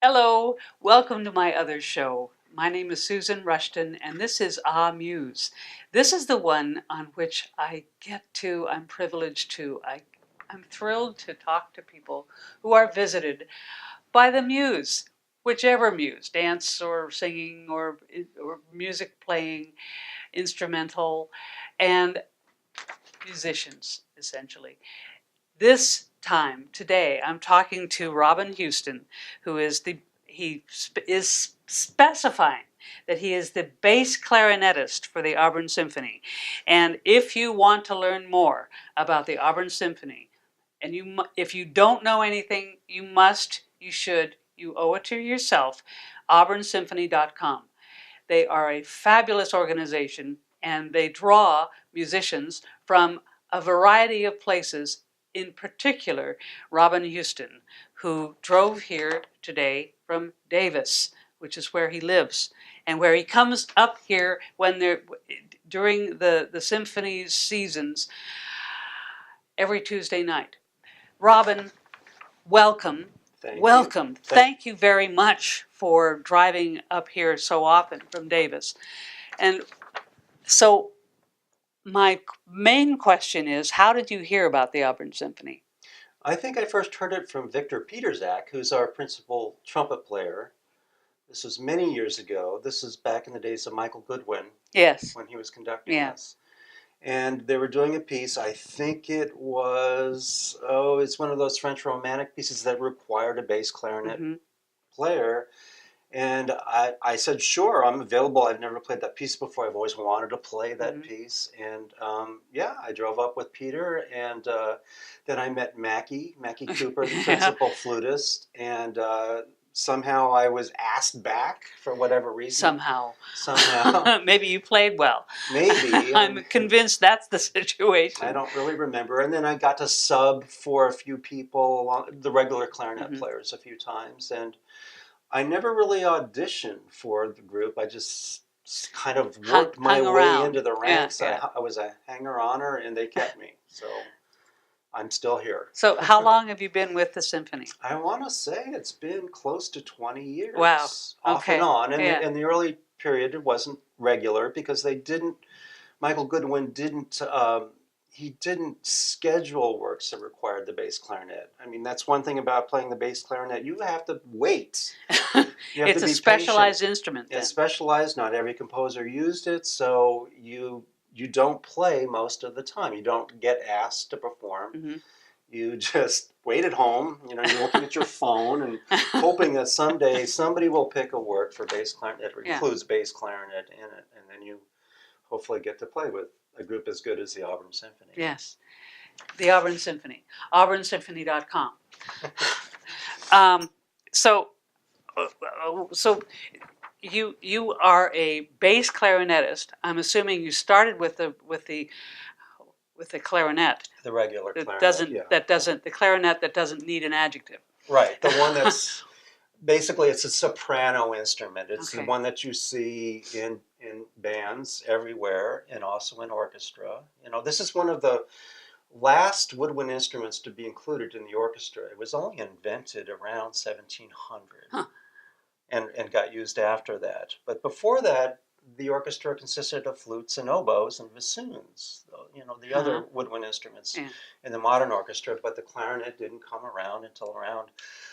Hello, welcome to my other show. My name is Susan Rushton, and this is Muse. This is the one on which I'm privileged to, I'm thrilled to talk to people who are visited by the Muse, whichever Muse, dance or singing or music playing, instrumental, and musicians, essentially. This time, today, I'm talking to Robin Houston, who is is specifying that he is the bass clarinetist for the Auburn Symphony. And if you want to learn more about the Auburn Symphony, and if you don't know anything, you should, you owe it to yourself, auburnsymphony.com. They are a fabulous organization, and they draw musicians from a variety of places, in particular Robin Houston, who drove here today from Davis, which is where he lives, and where he comes up here during the symphony's seasons every Tuesday night. Robin, welcome. Welcome. Thank you very much for driving up here so often from Davis. And so my main question is, how did you hear about the Auburn Symphony? I think I first heard it from Victor Peterzak, who's our principal trumpet player. This was many years ago. This is back in the days of Michael Goodwin. Yes. When he was conducting us. And they were doing a piece, I think it was, it's one of those French Romantic pieces that required a bass clarinet player. And I said, sure, I'm available. I've never played that piece before. I've always wanted to play that piece. And I drove up with Peter, and then I met Mackie Cooper, the principal flutist. And somehow I was asked back for whatever reason. Somehow. Maybe you played well. Maybe. I'm convinced that's the situation. I don't really remember. And then I got to sub for a few people, the regular clarinet players, a few times. And I never really auditioned for the group. I just kind of worked my way into the ranks. Yeah. I was a hanger-oner, and they kept me. So I'm still here. So how long have you been with the symphony? I want to say it's been close to 20 years. Wow. Off and on. And in the early period, it wasn't regular because Michael Goodwin didn't schedule works that required the bass clarinet. I mean, that's one thing about playing the bass clarinet. You have to wait. It's a specialized instrument. It's specialized. Not every composer used it, so you don't play most of the time. You don't get asked to perform. You just wait at home. You're looking at your phone and hoping that someday somebody will pick a work for bass clarinet that includes bass clarinet in it, and then you hopefully get to play with a group as good as the Auburn Symphony. Yes, the Auburn Symphony, auburnsymphony.com. So you are a bass clarinetist. I'm assuming you started with the clarinet. The regular clarinet. The clarinet that doesn't need an adjective. Right, the one that's basically it's a soprano instrument. It's the one that you see in bands everywhere and also in orchestra. This is one of the last woodwind instruments to be included in the orchestra. It was only invented around 1700 and got used after that. But before that, the orchestra consisted of flutes and oboes and bassoons, the other woodwind instruments in the modern orchestra. But the clarinet didn't come around until around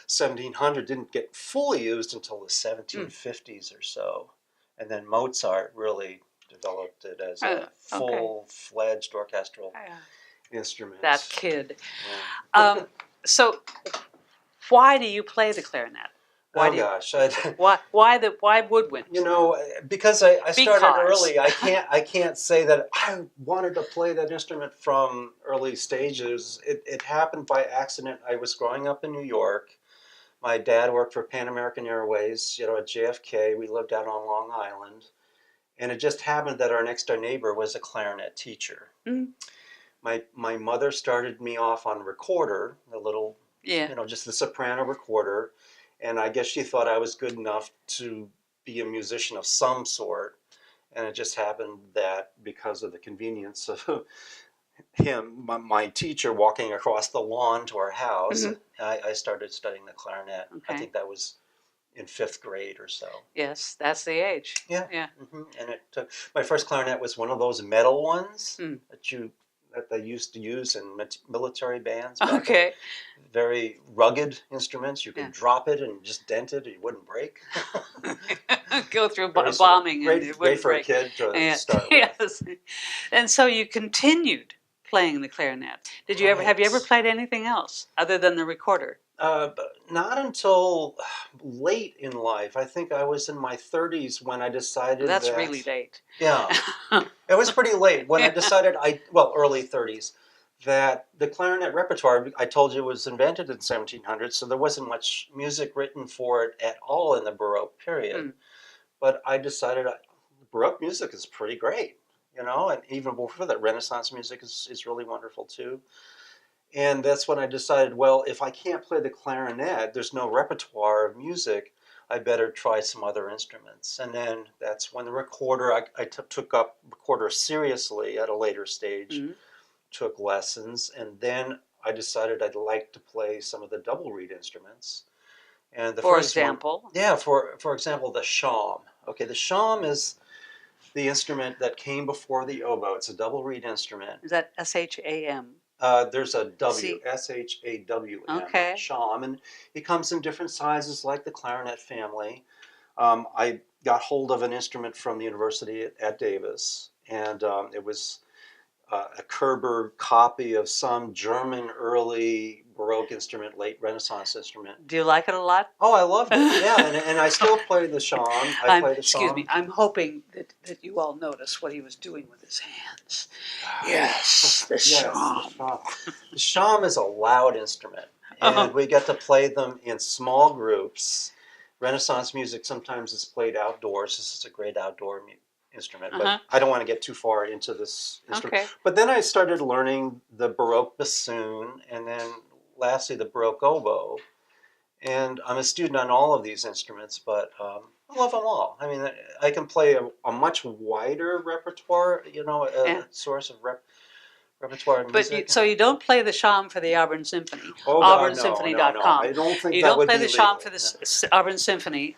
1700, didn't get fully used until the 1750s or so. And then Mozart really developed it as a full-fledged orchestral instrument. That kid. So why do you play the clarinet? Why Oh do you, gosh, why woodwind? you know, because I started Because. early, I can't say that I wanted to play that instrument from early stages. It happened by accident. I was growing up in New York. My dad worked for Pan American Airways, you know, at JFK. We lived out on Long Island, and it just happened that our next door neighbor was a clarinet teacher. Mm. My mother started me off on recorder, a little, Yeah. you know, just the soprano recorder, and I guess she thought I was good enough to be a musician of some sort. And it just happened that because of the convenience of him, my teacher, walking across the lawn to our house, Mhm. I started studying the clarinet. I Okay. think that was in fifth grade or so. Yes, that's the age. Yeah. Yeah. And it took, my first clarinet was one of those metal ones Mm. that they used to use in military bands back then. Okay. Very rugged instruments. You could Yeah. drop it and just dent it, and it wouldn't break. Go through Very bombing and great, it great wouldn't for break. a kid to Yeah. start with. Yes. And so you continued playing the clarinet. Have you ever Right. played anything else other than the recorder? But not until late in life. I think I was in my 30s when I decided That's that. really late. Yeah, it was pretty late when I decided early 30s, that the clarinet repertoire, I told you, was invented in 1700, so there wasn't much music written for it at all in the Baroque period. Mm. But I decided Baroque music is pretty great, you know, and even before that, Renaissance music is really wonderful too. And that's when I decided, well, if I can't play the clarinet, there's no repertoire of music, I better try some other instruments. And then that's when the recorder, I took up recorder seriously at a later stage, Mm. took lessons, and then I decided I'd like to play some of the double reed instruments. And the For first example? one, yeah, for example, the shawm. Okay, the shawm is the instrument that came before the oboe. It's a double reed instrument. Is that SHAM? There's a W, See? SHAWM, Okay. shawm, and it comes in different sizes like the clarinet family. I got hold of an instrument from the university at Davis, and it was a Kerber copy of some German early Baroque instrument, late Renaissance instrument. Do you like it a lot? Oh, I loved it. Yeah, and I still play the shawm. I play the Excuse me. shawm. I'm hoping that you all notice what he was doing with his hands. Yes, the Yes, shawm. the shawm. The shawm is a loud instrument, Uh-huh. and we get to play them in small groups. Renaissance music sometimes is played outdoors. This is a great outdoor instrument, but I don't want to get too far into this instrument. Okay. But then I started learning the Baroque bassoon, and then lastly the Baroque oboe. And I'm a student on all of these instruments, but I love them all. I mean, I can play a much wider repertoire, you know, Yeah. source of repertoire But music. so you don't play the shawm for the Auburn Symphony. Oh, God, AuburnSymphony.com. I don't think You that don't would play be the shawm legal. for the Auburn Symphony.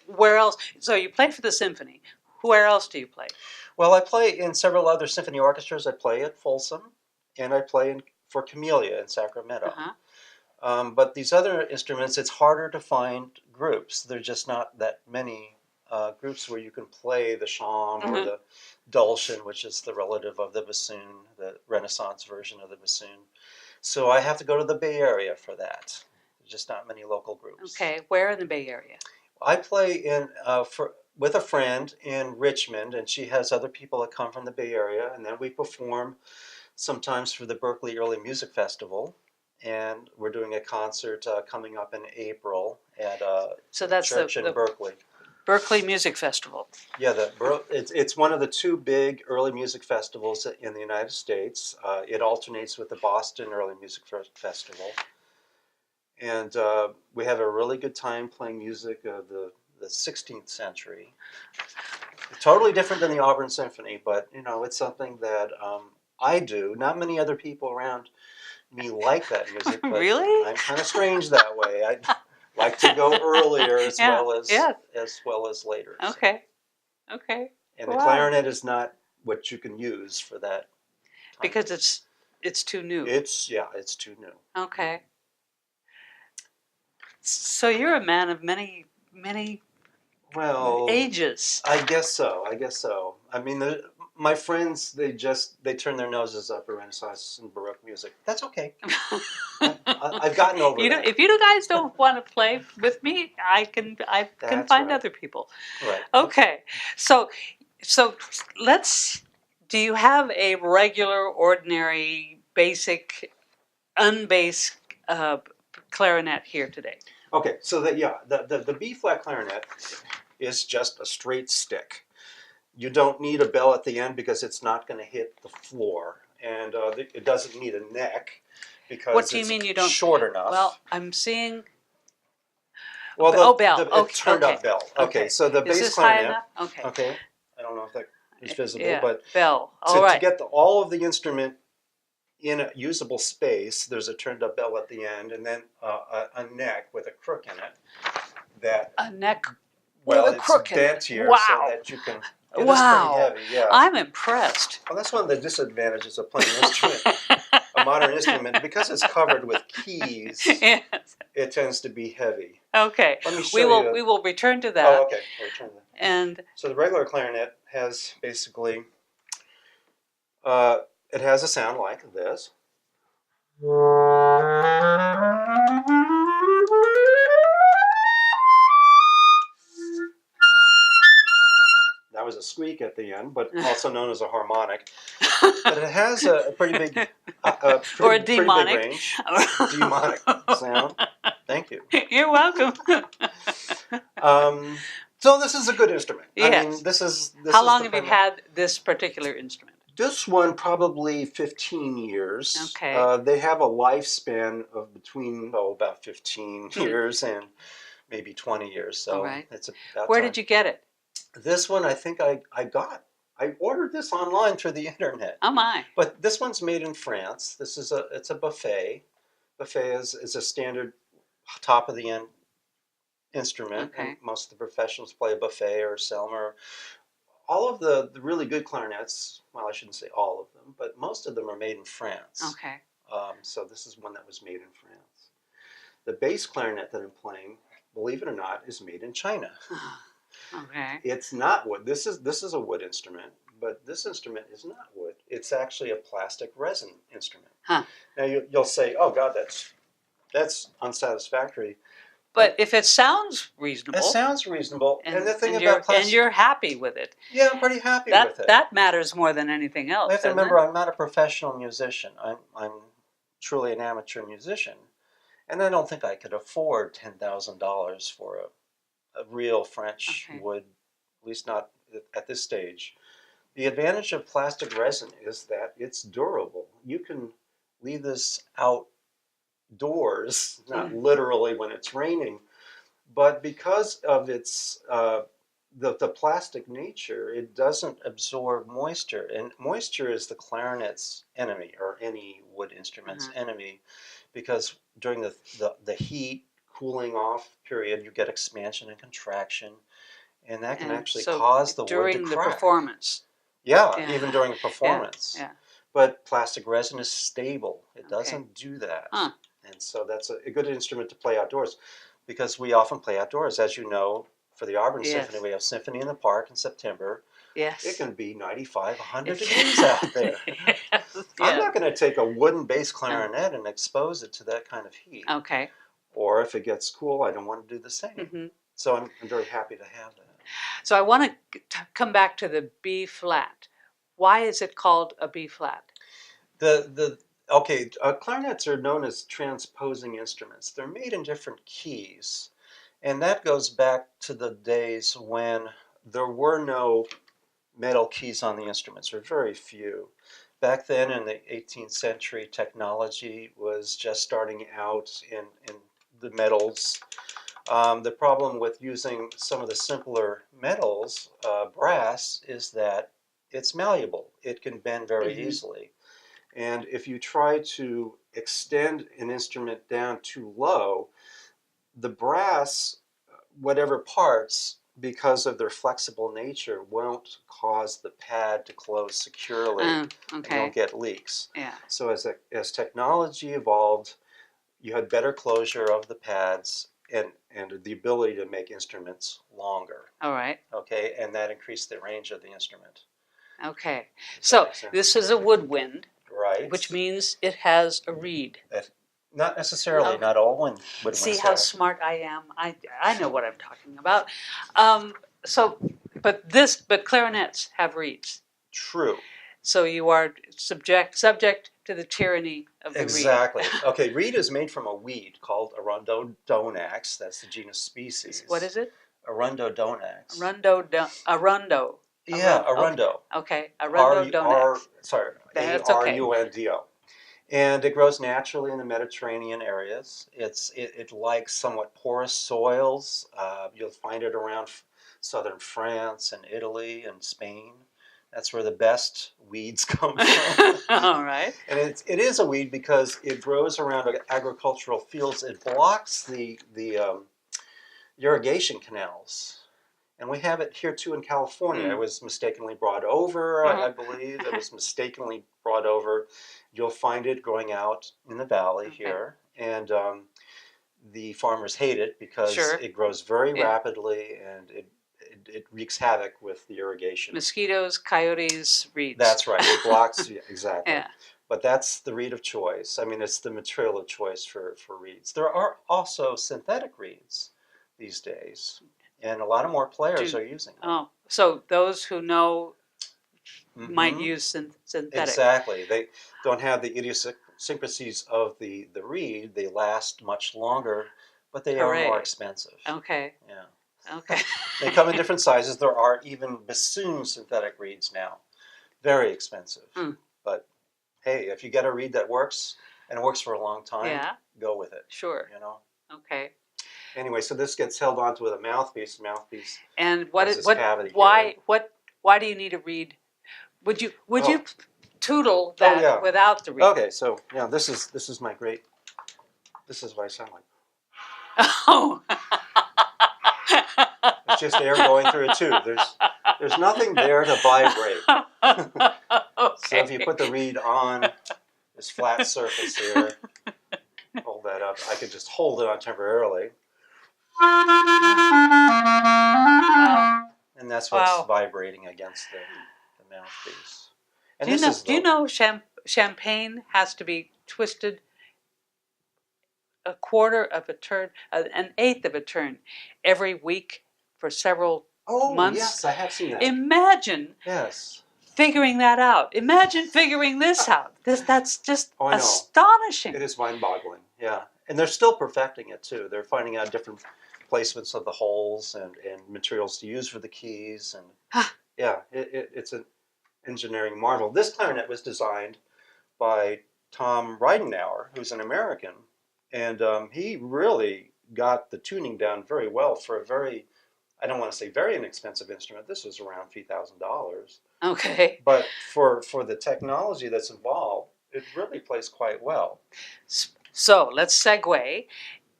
Where else? So you play for the symphony. Where else do you play? Well, I play in several other symphony orchestras. I play at Folsom, and I play for Camellia in Sacramento. Uh-huh. But these other instruments, it's harder to find groups. There are just not that many groups where you can play the shawm or the dulcian, which is the relative of the bassoon, the Renaissance version of the bassoon. So I have to go to the Bay Area for that. There's just not many local groups. Okay. Where in the Bay Area? I play with a friend in Richmond, and she has other people that come from the Bay Area, and then we perform sometimes for the Berkeley Early Music Festival. And we're doing a concert coming up in April at a church in Berkeley. Berkeley Music Festival. Yeah, it's one of the two big early music festivals in the United States. It alternates with the Boston Early Music Festival. And we have a really good time playing music of the 16th century. Totally different than the Auburn Symphony, but you know, it's something that I do. Not many other people around me like that music, but Really? I'm kind of strange that way. I like to go earlier as well as later. Okay. So. Okay. And the clarinet is not what you can use for that time. Because it's too new. It's too new. Okay. So you're a man of many well ages. I guess so. I mean, My friends, they turn their noses up at Renaissance and Baroque music. That's okay. I've gotten over You know, that. if you guys don't want to play with me, I can That's find right. other people. Right. Okay, so let's. Do you have a regular, ordinary, basic, unbass uh, clarinet here today? Okay, so the B flat clarinet is just a straight stick. You don't need a bell at the end because it's not going to hit the floor, and it doesn't need a neck because What do you mean you don't? it's short enough. Well, I'm seeing. Well, Oh, bell. the Okay. turned Okay. up bell. Okay, so the Is bass this high clarinet. enough? Okay. Okay, I don't know if that is visible, Yeah. but Bell. All right. to get all of the instrument in a usable space, there's a turned up bell at the end, and then a neck with a crook in it. That A neck well, with a it's crook in bent it. here Wow. so that you can. It is Wow. pretty heavy, yeah. I'm impressed. Well, that's one of the disadvantages of playing an instrument, a modern instrument, because it's covered with keys. Yes. It tends to be heavy. Okay. Let me show you. We will return to that. Oh, okay. We'll return to that. And So the regular clarinet has basically, it has a sound like this. That was a squeak at the end, but also known as a harmonic. But it has a pretty big, or a demonic. Pretty big range. Demonic sound. Thank you. You're welcome. So this is a good instrument. Yes. I mean, this is. How long have you had this particular instrument? This one probably 15 years. Okay. They have a lifespan of between about 15 years and maybe 20 years. So all right. it's about Where time. did you get it? This one I think I ordered this online through the internet. Oh my! But this one's made in France. It's a buffet. Buffet is a standard top of the end instrument. Okay. And most of the professionals play a buffet or a Selmer. All of the really good clarinets, well, I shouldn't say all of them, but most of them are made in France. Okay. So this is one that was made in France. The bass clarinet that I'm playing, believe it or not, is made in China. Okay. It's not wood. This is a wood instrument, but this instrument is not wood. It's actually a plastic resin instrument. Huh. Now you'll say, "Oh God, that's unsatisfactory." But if it sounds reasonable, it sounds reasonable. And the thing and about plastic, and you're happy with it. Yeah, I'm pretty happy with it. That matters more than anything else. You have to remember, I'm not a professional musician. I'm truly an amateur musician, and I don't think I could afford $10,000 for a real French wood, at least not at this stage. The advantage of plastic resin is that it's durable. You can leave this outdoors, not literally when it's raining, but because of its the plastic nature, it doesn't absorb moisture, and moisture is the clarinet's enemy, or any wood instrument's enemy, because during the heat cooling off period, you get expansion and contraction, and that can actually cause the wood to crack. During the performance. Yeah, even during a performance. Yeah. But plastic resin is stable. It doesn't do that. Huh. And so that's a good instrument to play outdoors, because we often play outdoors. As you know, for the Auburn Symphony, we have Symphony in the Park in September. Yes. It can be 95, 100 degrees out there. Yes. I'm not going to take a wooden bass clarinet and expose it to that kind of heat. Okay. Or if it gets cool, I don't want to do the same. So I'm very happy to have that. So I want to come back to the B flat. Why is it called a B flat? Clarinets are known as transposing instruments. They're made in different keys. And that goes back to the days when there were no metal keys on the instruments, or very few. Back then in the 18th century, technology was just starting out in the metals. The problem with using some of the simpler metals, brass, is that it's malleable. It can bend very easily. And if you try to extend an instrument down too low, the brass, whatever parts, because of their flexible nature, won't cause the pad to close securely, and you'll get leaks. Yeah. So as technology evolved, you had better closure of the pads and the ability to make instruments longer. All right. Okay, and that increased the range of the instrument. Okay. If that So makes sense. this is a woodwind, Right. which means it has a reed. Not necessarily. Okay. Not all See woodwinds how have. smart I am. I know what I'm talking about. So, but clarinets have reeds. True. So you are subject to the tyranny of the Exactly. reed. Okay, reed is made from a weed called Arundodonax. That's the genus species. What is it? Arundodonax. Arundo. Yeah, arundo. Okay. R Arundo R donax. sorry, A That's R okay. U N D O. And it grows naturally in the Mediterranean areas. It likes somewhat porous soils. You'll find it around southern France and Italy and Spain. That's where the best weeds come from. All right. And it is a weed because it grows around agricultural fields. It blocks the irrigation canals. And we have it here too in California. It was mistakenly brought over, I believe. It was mistakenly brought over. You'll find it growing out in the valley here. And the farmers hate it because it grows very rapidly and it wreaks havoc with the irrigation. Mosquitoes, coyotes, reeds. That's right. It blocks, exactly. Yeah. But that's the reed of choice. I mean, it's the material of choice for reeds. There are also synthetic reeds these days. And a lot of more players are using them. Oh, so those who know might use synthetic. Exactly. They don't have the idiosyncrasies of the reed. They last much longer, but they are more expensive. Okay. Yeah. Okay. They come in different sizes. There are even bassoon synthetic reeds now. Very expensive. But hey, if you get a reed that works and works for a long time, go with it. Sure. You know? Okay. Anyway, so this gets held onto with a mouthpiece. And why do you need a reed? Would you tootle that without the reed? Okay, so yeah, this is my great. This is what I sound like. Oh. It's just air going through a tube. There's nothing there to vibrate. So if you put the reed on this flat surface here, hold that up. I could just hold it on temporarily. And that's what's vibrating against the mouthpiece. And do you know champagne has to be twisted a quarter of a turn, an eighth of a turn every week for several months? Yes, I have seen that. Imagine figuring that out. Imagine figuring this out. That's just astonishing. It is mind-boggling, yeah. And they're still perfecting it, too. They're finding out different placements of the holes and materials to use for the keys. And yeah, it's an engineering marvel. This clarinet was designed by Tom Reidenauer, who's an American. And he really got the tuning down very well for a very, I don't want to say very inexpensive instrument. This was around $3,000. Okay. But for the technology that's involved, it really plays quite well. So let's segue.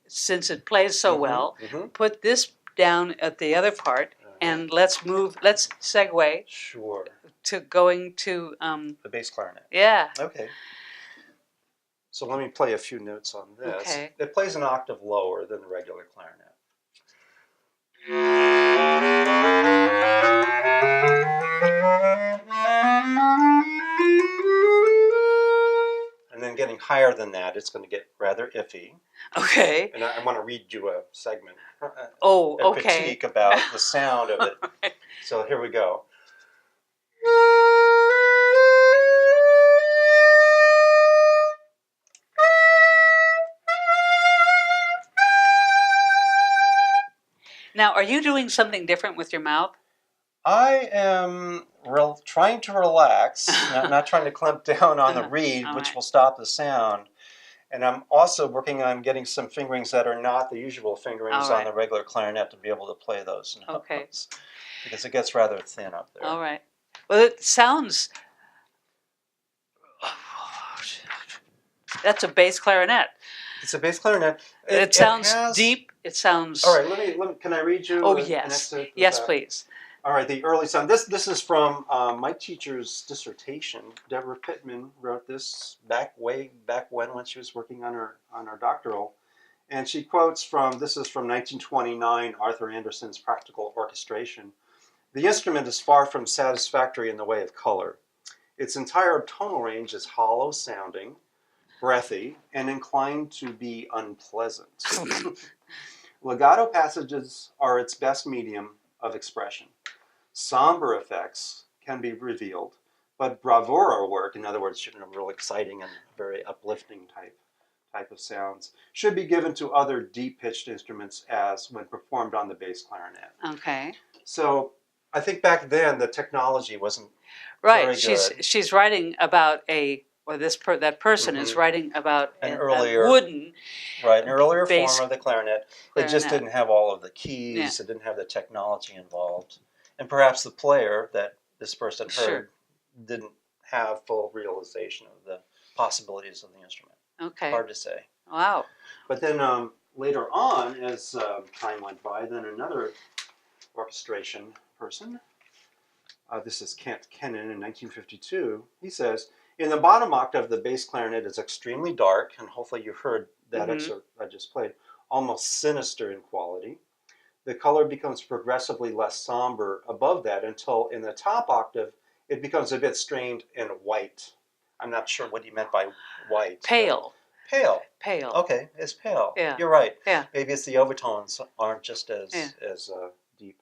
Since it plays so well, put this down at the other part, and let's segue. Sure. To going to the bass clarinet. Yeah. Okay. So let me play a few notes on this. Okay. It plays an octave lower than the regular clarinet. And then getting higher than that, it's going to get rather iffy. Okay. And I want to read you a segment. A critique about the sound of it. Right. So here we go. Now, are you doing something different with your mouth? I am trying to relax, not trying to clamp down on the reed, which will stop the sound. And I'm also working on getting some fingerings that are not the usual fingerings on the regular clarinet to be able to play those notes. Okay. Because it gets rather thin up there. All right. Well, it sounds... That's a bass clarinet. It's a bass clarinet. It sounds deep. It sounds... All right, let me can I read you an excerpt of yes, that? Please. All right, the early sound. This is from my teacher's dissertation. Deborah Pittman wrote this way back when she was working on her doctoral, and she quotes from, this is from 1929, Arthur Anderson's Practical Orchestration. The instrument is far from satisfactory in the way of color. Its entire tonal range is hollow sounding, breathy, and inclined to be unpleasant. Legato passages are its best medium of expression. Somber effects can be revealed, but bravura work, in other words, real exciting and very uplifting type of sounds, should be given to other deep-pitched instruments as when performed on the bass clarinet. Okay. So I think back then the technology wasn't Right. very good. She's writing about that person is writing about An a earlier, wooden an earlier bass form of the clarinet. It just clarinet. didn't have all of the keys. Yeah. It didn't have the technology involved, and perhaps the player that this person heard Sure. didn't have full realization of the possibilities of the instrument. Okay. Hard to say. Wow. But then later on, as time went by, then another orchestration person, this is Kent Kennan in 1952, he says, in the bottom octave, the bass clarinet is extremely dark, and hopefully you heard that excerpt I just played, almost sinister in quality. The color becomes progressively less somber above that until in the top octave, it becomes a bit strained and white. I'm not sure what he meant by white. Pale. Pale. Pale. Okay, it's pale. Yeah. You're right. Yeah. Maybe it's the overtones aren't just as deep.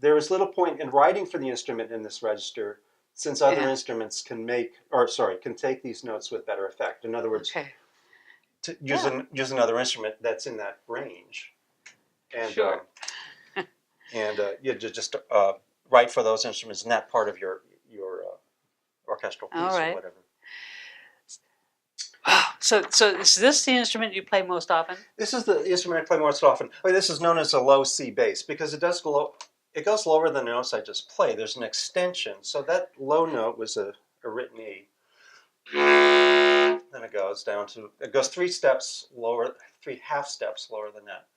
There is little point in writing for the instrument in this register, since other instruments can take these notes with better effect. In other words, to use another instrument that's in that range, and sure. You just write for those instruments in that part of your orchestral piece or whatever. So is this the instrument you play most often? This is the instrument I play most often. This is known as a low C bass because it goes lower than the notes I just played. There's an extension, so that low note was a written E. Then it goes down to, it goes 3 steps lower, 3 half steps lower than that.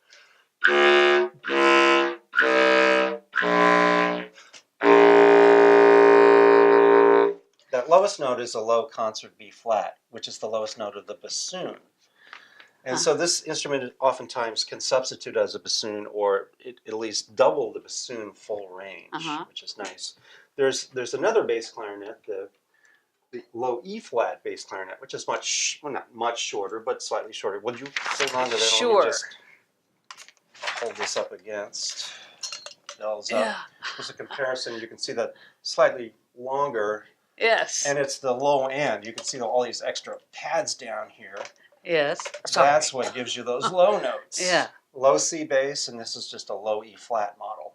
That lowest note is a low concert B flat, which is the lowest note of the bassoon. And so this instrument oftentimes can substitute as a bassoon, or at least double the bassoon full range, which is nice. There's another bass clarinet, the low E flat bass clarinet, which is not much shorter, but slightly shorter. Would you hold on to that? Sure. Let me just hold this up against. Bells up. There's a comparison. You can see that slightly longer. Yes. And it's the low end. You can see all these extra pads down here. Yes. That's what gives you those low notes. Yeah. Low C bass, and this is just a low E flat model.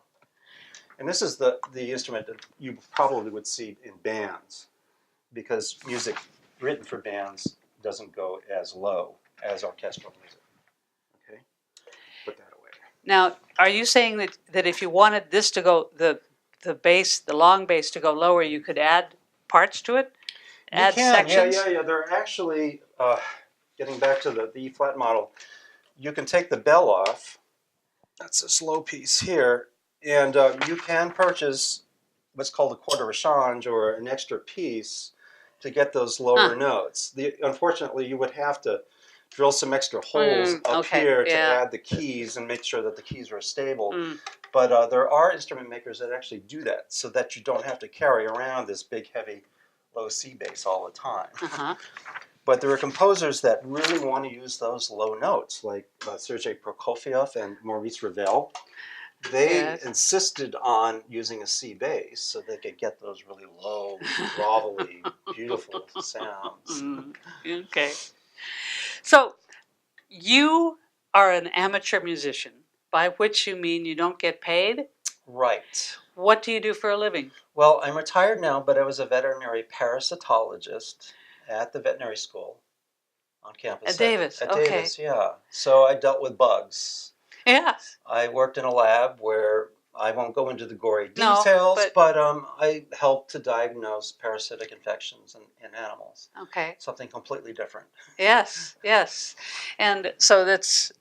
And this is the instrument that you probably would see in bands, because music written for bands doesn't go as low as orchestral music. Okay? Put that away. Now, are you saying that if you wanted this to go, the bass, the long bass to go lower, you could add parts to it? Add sections? Yeah. They're actually, getting back to the E flat model, you can take the bell off. That's this low piece here. And you can purchase what's called a quarter rechange, or an extra piece, to get those lower notes. Unfortunately, you would have to drill some extra holes up here to add the keys and make sure that the keys are stable. But there are instrument makers that actually do that, so that you don't have to carry around this big, heavy, low C bass all the time. But there are composers that really want to use those low notes, like Sergei Prokofiev and Maurice Ravel. They insisted on using a C bass so they could get those really low, grovelly, beautiful sounds. Okay. So you are an amateur musician, by which you mean you don't get paid? Right. What do you do for a living? Well, I'm retired now, but I was a veterinary parasitologist at the veterinary school on campus. At Davis, At Davis, yeah. So I dealt with bugs. Yes. I worked in a lab where, I won't go into the gory details, but I helped to diagnose parasitic infections in animals. Okay. Something completely different. Yes. And so that's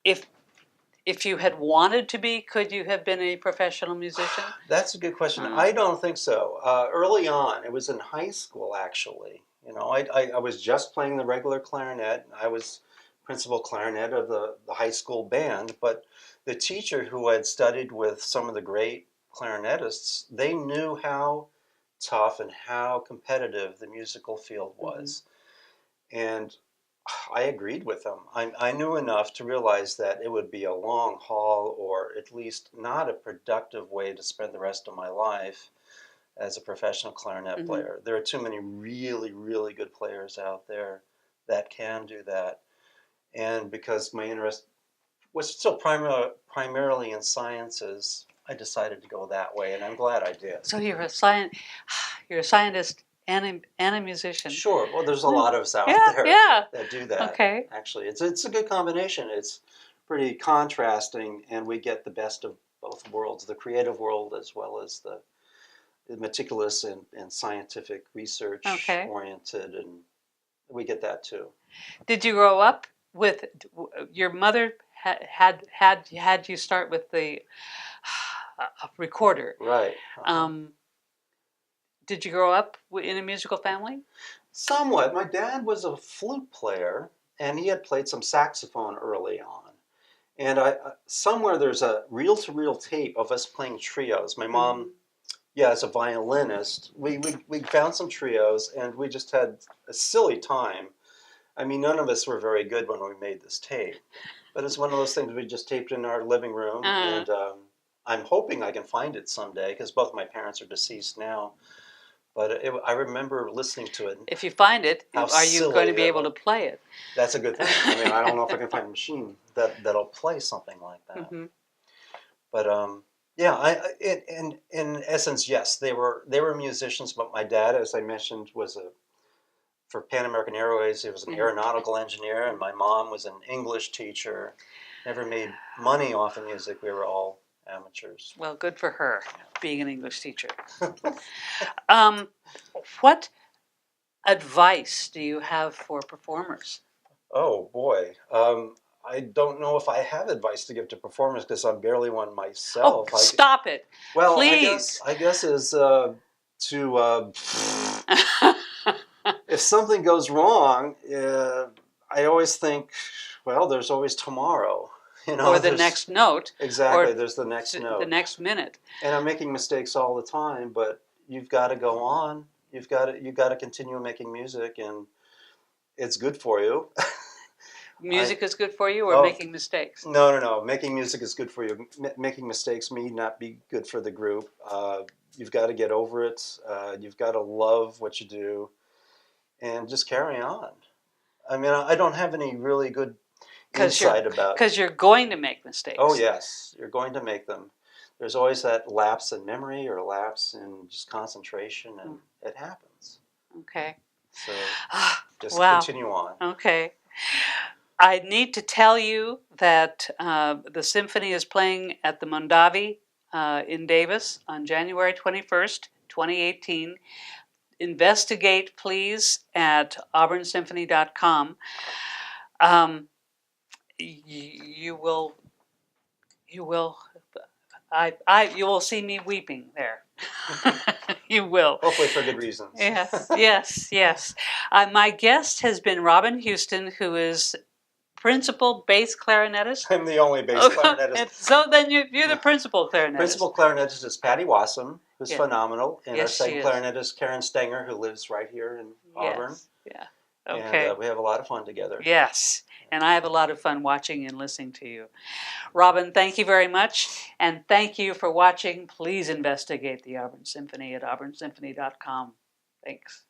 if you had wanted to be, could you have been a professional musician? That's a good question. I don't think so. Early on, it was in high school, actually. I was just playing the regular clarinet. I was principal clarinet of the high school band, but the teacher who had studied with some of the great clarinetists, they knew how tough and how competitive the musical field was. And I agreed with them. I knew enough to realize that it would be a long haul, or at least not a productive way to spend the rest of my life as a professional clarinet player. There are too many really, really good players out there that can do that. And because my interest was still primarily in sciences, I decided to go that way, and I'm glad I did. So you're a you're a scientist and a musician. Sure. Well, there's a lot of us out there that do that. Okay. Actually, it's a good combination. It's pretty contrasting, and we get the best of both worlds: the creative world as well as the meticulous and scientific research oriented, and we get that too. Did you grow up with your mother had you start with the recorder? Right. Did you grow up in a musical family? Somewhat. My dad was a flute player, and he had played some saxophone early on. And somewhere there's a reel-to-reel tape of us playing trios. My mom, as a violinist, we found some trios, and we just had a silly time. I mean, none of us were very good when we made this tape. But it's one of those things we just taped in our living room, and I'm hoping I can find it someday, because both my parents are deceased now. But I remember listening to it. If you find it, are you going to be able to play it? That's a good thing. I mean, I don't know if I can find a machine that'll play something like that. But in essence, yes, they were musicians. But my dad, as I mentioned, was for Pan American Airways. He was an aeronautical engineer, and my mom was an English teacher. Never made money off of music. We were all amateurs. Well, good for her, being an English teacher. What advice do you have for performers? Oh, boy. I don't know if I have advice to give to performers, because I'm barely one myself. Oh, stop it. Well, please. I guess is to... if something goes wrong, I always think, well, there's always tomorrow. You know, or the next note. Exactly, there's the next note. The next minute. And I'm making mistakes all the time, but you've got to go on. You've got to continue making music, and it's good for you. Music is good for you, or making mistakes? No. Making music is good for you. Making mistakes may not be good for the group. You've got to get over it. You've got to love what you do, and just carry on. I mean, I don't have any really good insight about it. Because you're going to make mistakes. Oh, yes. You're going to make them. There's always that lapse in memory or lapse in just concentration, and it happens. Okay. So just continue on. Okay. I need to tell you that the Symphony is playing at the Mondavi in Davis on January 21st, 2018. Investigate, please, at auburnsymphony.com. You will see me weeping there. You will. Hopefully for good reasons. Yes. My guest has been Robin Houston, who is principal bass clarinetist. I'm the only bass clarinetist. So then you're the principal clarinetist. Principal clarinetist is Patty Wassam, who's phenomenal, and our second clarinetist, Karen Stenger, who lives right here in Auburn. Yeah. Okay. And we have a lot of fun together. Yes. And I have a lot of fun watching and listening to you. Robin, thank you very much. And thank you for watching. Please investigate the Auburn Symphony at auburnsymphony.com. Thanks.